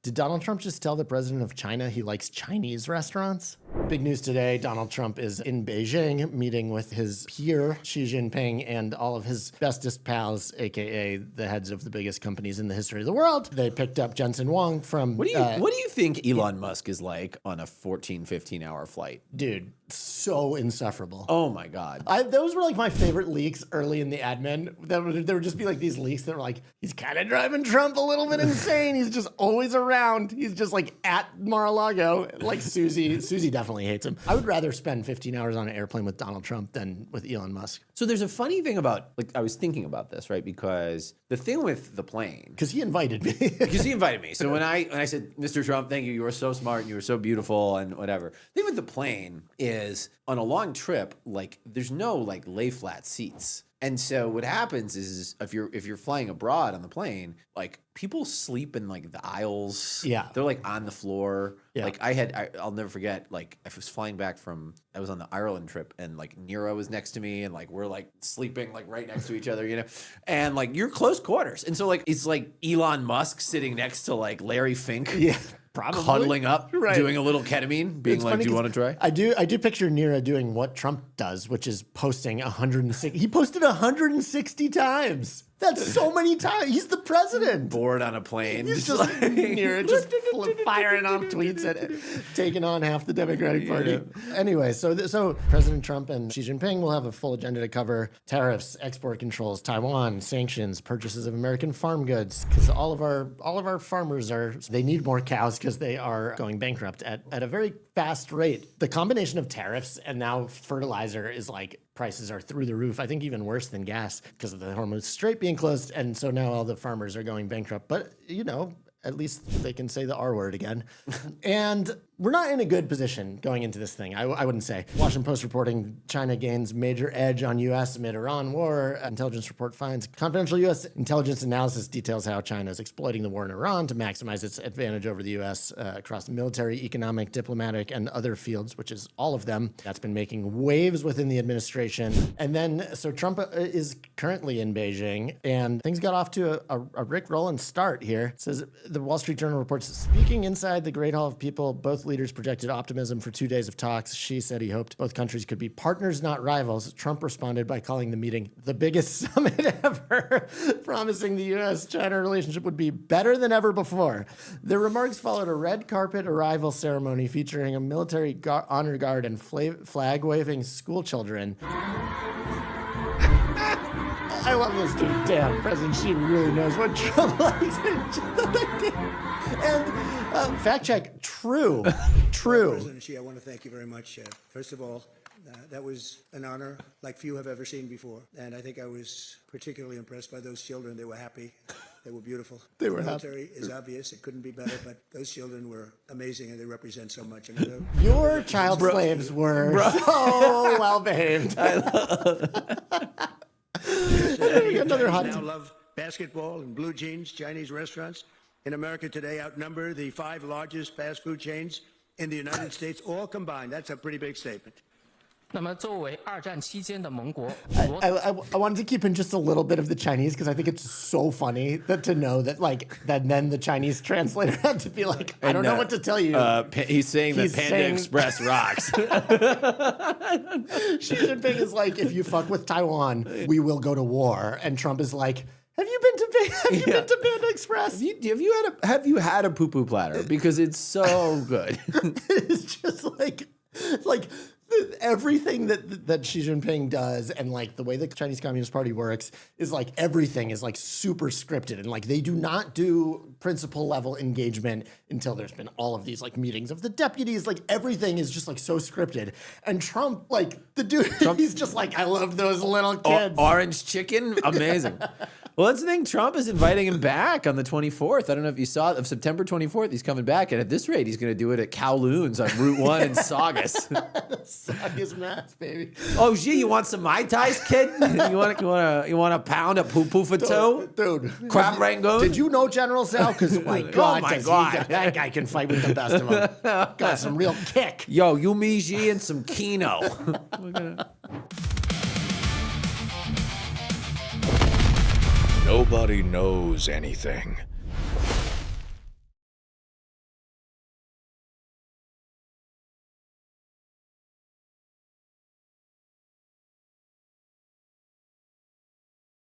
Did Donald Trump just tell the president of China he likes Chinese restaurants? Big news today, Donald Trump is in Beijing meeting with his peer, Xi Jinping, and all of his bestest pals, aka the heads of the biggest companies in the history of the world. They picked up Jensen Huang from... What do you think Elon Musk is like on a 14, 15-hour flight? Dude, so insufferable. Oh my God. Those were like my favorite leaks early in the admin. There would just be like these leaks that were like, he's kind of driving Trump a little bit insane. He's just always around. He's just like at Mar-a-Lago. Like Susie definitely hates him. I would rather spend 15 hours on an airplane with Donald Trump than with Elon Musk. So there's a funny thing about, like, I was thinking about this, right? Because the thing with the plane. Because he invited me. Because he invited me. So when I said, Mr. Trump, thank you. You were so smart and you were so beautiful and whatever. The thing with the plane is on a long trip, like there's no like lay flat seats. And so what happens is if you're flying abroad on the plane, like people sleep in like the aisles. Yeah. They're like on the floor. Yeah. Like I'll never forget, like I was flying back I was on the Ireland trip and like Nero was next to me and like we're like sleeping like right next to each other, you know? And like you're close quarters. And so like it's like Elon Musk sitting next to like Larry Fink. Yeah. Probably. Cuddling up, right. Doing a little ketamine, being It's like, funny do you want to try? I do picture Nira doing what Trump does, which is posting 160. He posted 160 times. That's so many times. He's the president. Bored on a plane. He's just like Nira, just firing off tweets and taking on half the Democratic Party. Anyway, so President Trump and Xi Jinping will have a full agenda to cover tariffs, export controls, Taiwan, sanctions, purchases of American farm goods, because all of our farmers they need more cows because they are going bankrupt at a very fast rate. The combination of tariffs and now fertilizer is like prices are through the roof. I think even worse than gas because of the Hormuz Strait being closed. And so now all the farmers are going bankrupt. But, you know, at least they can say the R word again. And we're not in a good position going into this thing, I wouldn't say. Washington Post reporting China gains major edge on U.S. amid Iran war. Intelligence report finds confidential U.S. intelligence analysis details how China is exploiting the war in Iran to maximize its advantage over the U.S. Across military, economic, diplomatic, and other fields, which is all of them. That's been making waves within the administration. And then, so Trump is currently in Beijing, and things got off to a Rick Rowland start here. It says the Wall Street Journal reports, speaking inside the Great Hall of People, both leaders projected optimism for 2 days of talks. Xi said he hoped both countries could be partners, not rivals. Trump responded by calling the meeting the biggest summit ever, promising the U.S.-China relationship would be better than ever before. The remarks followed a red carpet arrival ceremony featuring a military honor guard and flag-waving school children. I love this dude. Damn, President Xi really knows what Trump likes. And fact check, true. President Xi, I want to thank you very much. First of all, that was an honor like few have ever seen before. And I think I was particularly impressed by those children. They were happy. They were beautiful. They were the happy. military is obvious. It couldn't be better, but those children were amazing and they represent so much. Your child slaves were so well behaved. I another hot now love basketball and blue jeans. Chinese restaurants in America today outnumber the 5 largest fast food chains in the United States, all combined. That's a pretty big statement. 那么，作为二战期间的盟国， I wanted to keep in just a little bit of the Chinese because I think it's so funny to know that then the Chinese translator had to be like, I don't know what to tell you. He's saying that Panda Express rocks. Xi Jinping is like, if you fuck with Taiwan, we will go to war. And Trump is like, have you been to Panda Express? Have you had a poo-poo platter? Because it's so good. It's just like everything that Xi Jinping does and like the way the Chinese Communist Party works is like everything is like super scripted and like they do not do principal level engagement until there's been all of these like meetings of the deputies. Like everything is just like so scripted. And Trump, like the dude, he's just like, I love those little kids. Orange chicken, amazing. Well, that's the thing. Trump is inviting him back on the 24th. I don't know if you saw it. Of September 24th, he's coming back. And at this rate, he's going to do it at Kowloon's on Route 1 in Saugus. Saugus, Mass, baby. Oh, gee, you want some Mai Tais, kid? You want a pound of poo-poo for two? Dude. Crab Rangoon? Did you know General Sal? Because, my God, my God. that guy can fight with the best of them. Got some real kick. Yo, you, me, Xi, and some Kino. Nobody knows anything.